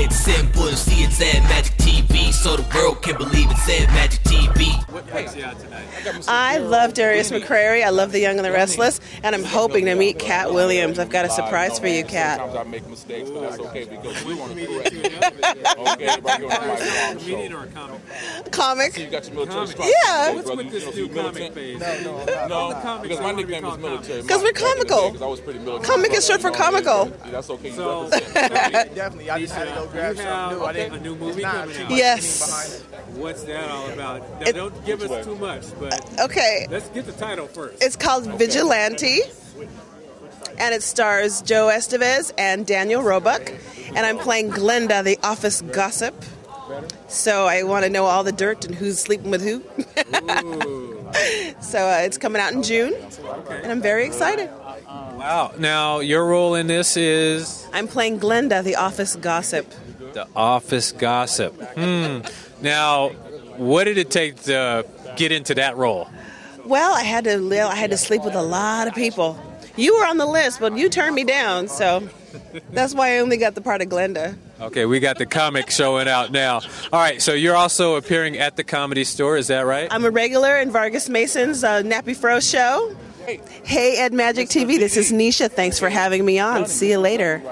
It's simple to see, it's at Magic TV, so the world can believe it's at Magic TV. I love Darius McCrary. I love The Young and the Restless, and I'm hoping to meet Cat Williams. I've got a surprise for you, Cat. Sometimes I make mistakes, but that's okay because we want to correct it. Okay, right here on my Comedian or a comic? Comic. So you got your military stripes. Yeah. What's with this new comic phase? No, because my nickname is military. Because we're comical. Because I was pretty military. Comic is short for comical. Yeah, that's okay. You So, represent. Definitely. I just had to go grab something new. I didn't. a new movie coming out. Yes. What's that all about? Now, don't give us too much, but Okay. let's get the title first. It's called Vigilante, and it stars Joe Estevez and Daniel Roebuck, and I'm playing Glenda, the office gossip. So I want to know all the dirt and who's sleeping with who. So it's coming out in June, and I'm very excited. Wow. Now, your role in this is? I'm playing Glenda, the office gossip. The office gossip. Now, what did it take to get into that role? Well, I had to sleep with a lot of people. You were on the list, but you turned me down, so that's why I only got the part of Glenda. Okay, we got the comic showing out now. All right, so you're also appearing at the Comedy Store, is that right? I'm a regular in Vargas Mason's Nappy Fro show. Hey, at Magic TV, this is Nisha. Thanks for having me on. See you later.